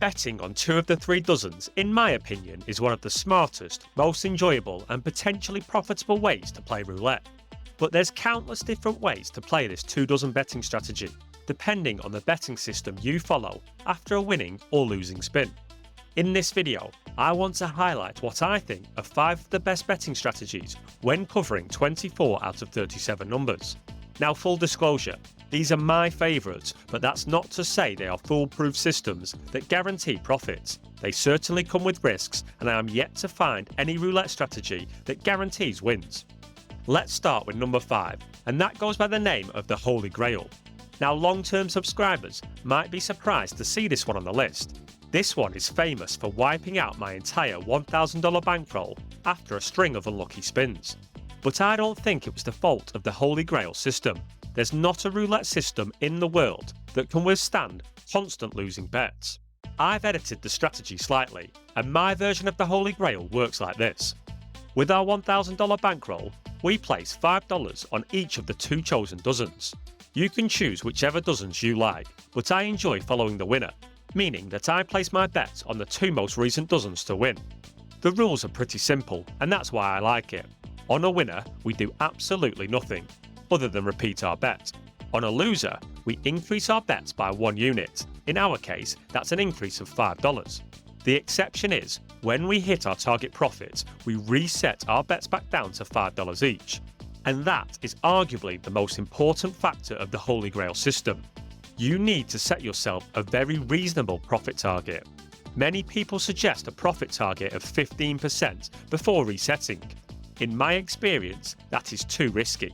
Betting on 2 of the 3 dozens, in my opinion, is one of the smartest, most enjoyable and potentially profitable ways to play roulette. But there's countless different ways to play this 2 dozen betting strategy, depending on the betting system you follow after a winning or losing spin. In this video, I want to highlight what I think are 5 of the best betting strategies when covering 24 out of 37 numbers. Now, full disclosure, these are my favourites, but that's not to say they are foolproof systems that guarantee profits. They certainly come with risks, and I am yet to find any roulette strategy that guarantees wins. Let's start with number 5, and that goes by the name of the Holy Grail. Now, long-term subscribers might be surprised to see this one on the list. This one is famous for wiping out my entire $1,000 bankroll after a string of unlucky spins. But I don't think it was the fault of the Holy Grail system. There's not a roulette system in the world that can withstand constant losing bets. I've edited the strategy slightly, and my version of the Holy Grail works like this. With our $1,000 bankroll, we place $5 on each of the 2 chosen dozens. You can choose whichever dozens you like, but I enjoy following the winner, meaning that I place my bets on the 2 most recent dozens to win. The rules are pretty simple, and that's why I like it. On a winner, we do absolutely nothing, other than repeat our bet. On a loser, we increase our bets by 1 unit. In our case, that's an increase of $5. The exception is, when we hit our target profit, we reset our bets back down to $5 each. And that is arguably the most important factor of the Holy Grail system. You need to set yourself a very reasonable profit target. Many people suggest a profit target of 15% before resetting. In my experience, that is too risky.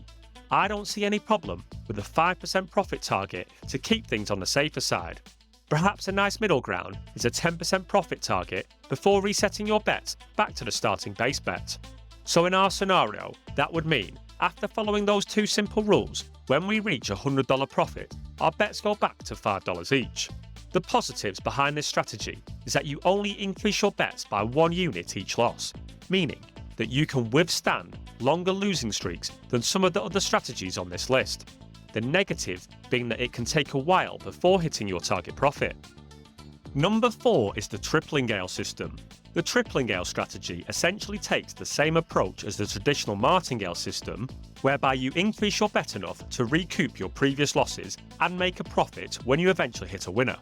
I don't see any problem with a 5% profit target to keep things on the safer side. Perhaps a nice middle ground is a 10% profit target before resetting your bets back to the starting base bet. So in our scenario, that would mean, after following those 2 simple rules, when we reach a $100 profit, our bets go back to $5 each. The positives behind this strategy is that you only increase your bets by 1 unit each loss, meaning that you can withstand longer losing streaks than some of the other strategies on this list. The negative being that it can take a while before hitting your target profit. Number 4 is the tripling Gale system. The tripling Gale strategy essentially takes the same approach as the traditional martingale system, whereby you increase your bet enough to recoup your previous losses and make a profit when you eventually hit a winner.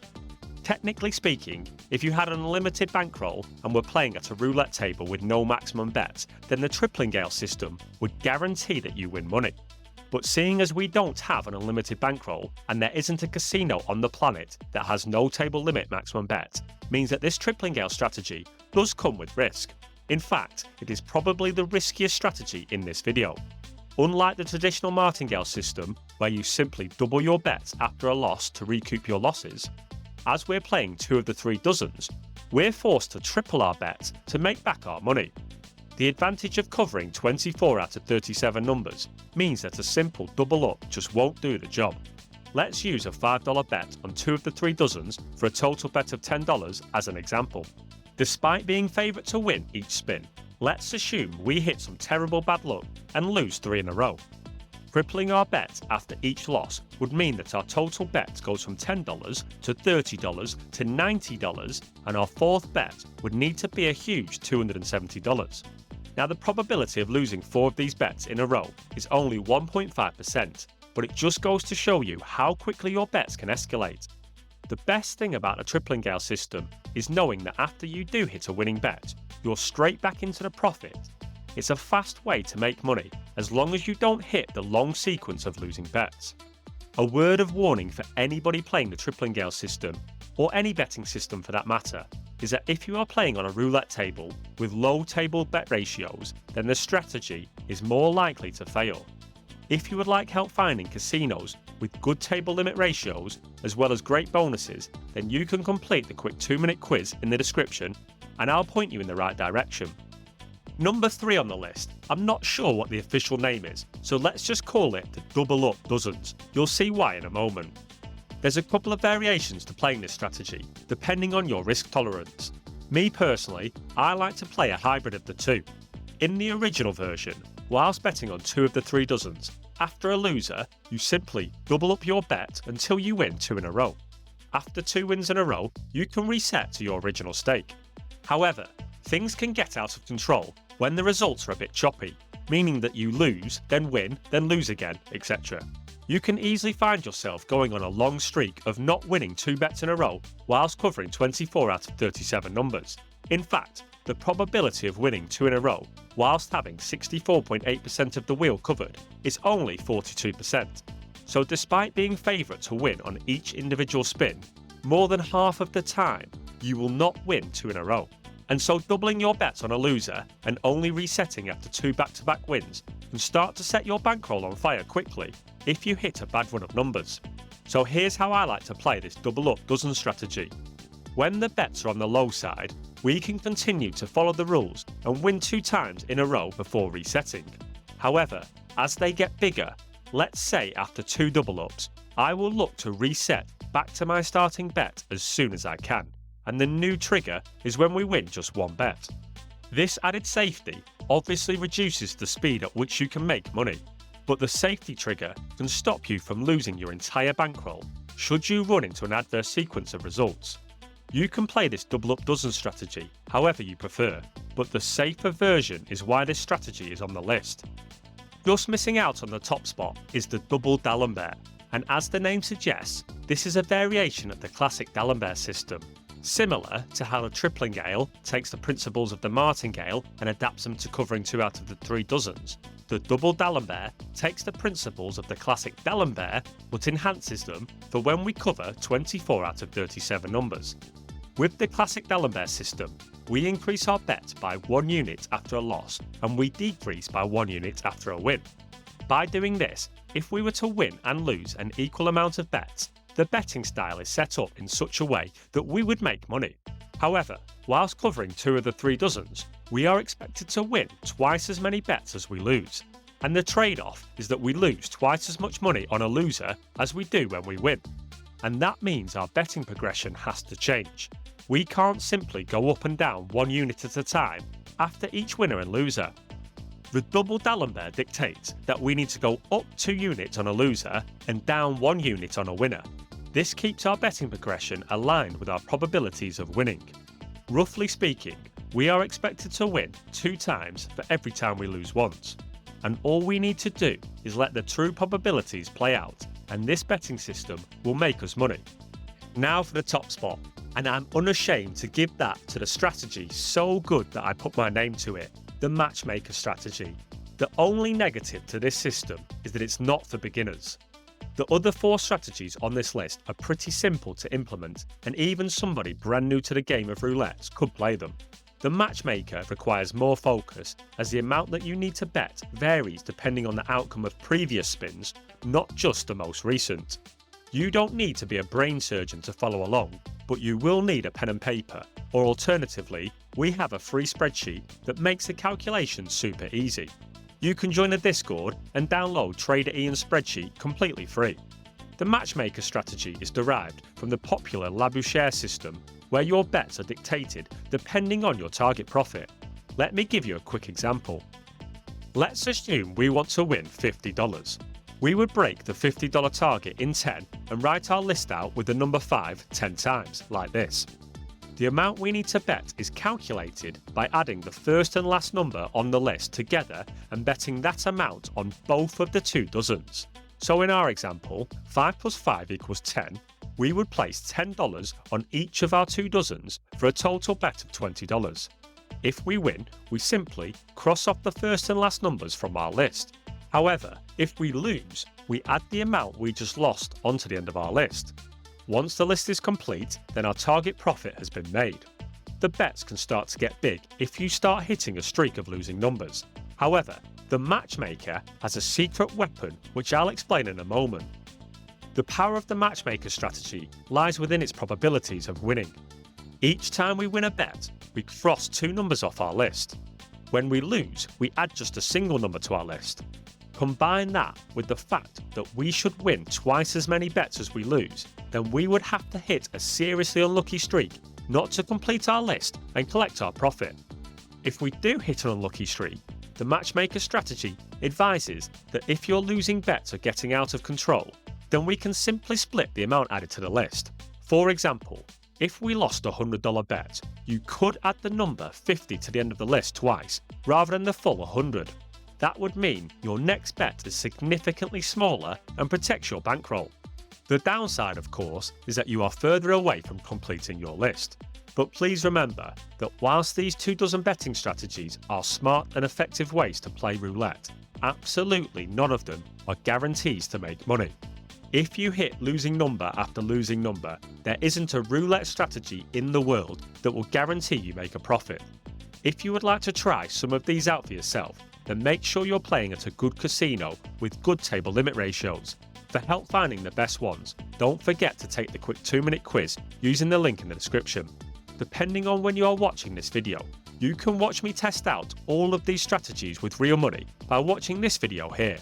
Technically speaking, if you had an unlimited bankroll and were playing at a roulette table with no maximum bet, then the tripling Gale system would guarantee that you win money. But seeing as we don't have an unlimited bankroll and there isn't a casino on the planet that has no table limit maximum bet, means that this tripling Gale strategy does come with risk. In fact, it is probably the riskiest strategy in this video. Unlike the traditional martingale system, where you simply double your bets after a loss to recoup your losses, as we're playing 2 of the 3 dozens, we're forced to triple our bets to make back our money. The advantage of covering 24 out of 37 numbers means that a simple double up just won't do the job. Let's use a $5 bet on 2 of the 3 dozens for a total bet of $10 as an example. Despite being favourite to win each spin, let's assume we hit some terrible bad luck and lose 3 in a row. Tripling our bet after each loss would mean that our total bet goes from $10 to $30 to $90, and our 4th bet would need to be a huge $270. Now, the probability of losing 4 of these bets in a row is only 1.5%, but it just goes to show you how quickly your bets can escalate. The best thing about a tripling Gale system is knowing that after you do hit a winning bet, you're straight back into the profit. It's a fast way to make money as long as you don't hit the long sequence of losing bets. A word of warning for anybody playing the tripling Gale system, or any betting system for that matter, is that if you are playing on a roulette table with low table bet ratios, then the strategy is more likely to fail. If you would like help finding casinos with good table limit ratios as well as great bonuses, then you can complete the quick 2-minute quiz in the description and I'll point you in the right direction. Number 3 on the list, I'm not sure what the official name is, so let's just call it the double up dozens. You'll see why in a moment. There's a couple of variations to playing this strategy, depending on your risk tolerance. Me personally, I like to play a hybrid of the 2. In the original version, whilst betting on 2 of the 3 dozens, after a loser, you simply double up your bet until you win 2 in a row. after 2 wins in a row, you can reset to your original stake. However, things can get out of control when the results are a bit choppy, meaning that you lose, then win, then lose again, etc. You can easily find yourself going on a long streak of not winning 2 bets in a row whilst covering 24 out of 37 numbers. In fact, the probability of winning 2 in a row whilst having 64.8% of the wheel covered is only 42%. So despite being favourite to win on each individual spin, more than half of the time you will not win 2 in a row. And so doubling your bets on a loser and only resetting after 2 back-to-back wins can start to set your bankroll on fire quickly if you hit a bad run of numbers. So here's how I like to play this double up dozen strategy. When the bets are on the low side, we can continue to follow the rules and win 2 times in a row before resetting. However, as they get bigger, let's say after 2 double ups, I will look to reset back to my starting bet as soon as I can, and the new trigger is when we win just 1 bet. This added safety obviously reduces the speed at which you can make money, but the safety trigger can stop you from losing your entire bankroll should you run into an adverse sequence of results. You can play this double up dozen strategy however you prefer, but the safer version is why this strategy is on the list. Just missing out on the top spot is the Double Dalal, and as the name suggests, this is a variation of the classic Dalal system. Similar to how the tripling Gale takes the principles of the martingale and adapts them to covering 2 out of the 3 dozens, the Double Dalal takes the principles of the classic Dalal but enhances them for when we cover 24 out of 37 numbers. With the classic Dalal system, we increase our bet by 1 unit after a loss and we decrease by 1 unit after a win. By doing this, if we were to win and lose an equal amount of bets, the betting style is set up in such a way that we would make money. However, whilst covering 2 of the 3 dozens, we are expected to win twice as many bets as we lose. And the trade-off is that we lose twice as much money on a loser as we do when we win. And that means our betting progression has to change. We can't simply go up and down 1 unit at a time after each winner and loser. The Double Dalal dictates that we need to go up 2 units on a loser and down 1 unit on a winner. This keeps our betting progression aligned with our probabilities of winning. Roughly speaking, we are expected to win 2 times for every time we lose once. And all we need to do is let the true probabilities play out, and this betting system will make us money. Now for the top spot, and I'm unashamed to give that to the strategy so good that I put my name to it, the Matchmaker strategy. The only negative to this system is that it's not for beginners. The other 4 strategies on this list are pretty simple to implement, and even somebody brand new to the game of roulette could play them. The Matchmaker requires more focus, as the amount that you need to bet varies depending on the outcome of previous spins, not just the most recent. You don't need to be a brain surgeon to follow along, but you will need a pen and paper, or alternatively, we have a free spreadsheet that makes the calculations super easy. You can join the Discord and download Trader Ian's spreadsheet completely free. The Matchmaker strategy is derived from the popular Labouchere system, where your bets are dictated depending on your target profit. Let me give you a quick example. Let's assume we want to win $50. We would break the $50 target in 10 and write our list out with the number 5 10 times, like this. The amount we need to bet is calculated by adding the first and last number on the list together and betting that amount on both of the 2 dozens. So in our example, 5 plus 5 equals 10. We would place $10 on each of our 2 dozens for a total bet of $20. If we win, we simply cross off the first and last numbers from our list. However, if we lose, we add the amount we just lost onto the end of our list. Once the list is complete, then our target profit has been made. The bets can start to get big if you start hitting a streak of losing numbers. However, the Matchmaker has a secret weapon which I'll explain in a moment. The power of the Matchmaker strategy lies within its probabilities of winning. Each time we win a bet, we cross 2 numbers off our list. When we lose, we add just a single number to our list. Combine that with the fact that we should win twice as many bets as we lose, then we would have to hit a seriously unlucky streak not to complete our list and collect our profit. If we do hit an unlucky streak, the Matchmaker strategy advises that if your losing bets are getting out of control, then we can simply split the amount added to the list. For example, if we lost a $100 bet, you could add the number 50 to the end of the list twice, rather than the full 100. That would mean your next bet is significantly smaller and protects your bankroll. The downside, of course, is that you are further away from completing your list. But please remember that whilst these 2 dozen betting strategies are smart and effective ways to play roulette, absolutely none of them are guarantees to make money. If you hit losing number after losing number, there isn't a roulette strategy in the world that will guarantee you make a profit. If you would like to try some of these out for yourself, then make sure you're playing at a good casino with good table limit ratios. For help finding the best ones, don't forget to take the quick 2-minute quiz using the link in the description. Depending on when you are watching this video, you can watch me test out all of these strategies with real money by watching this video here.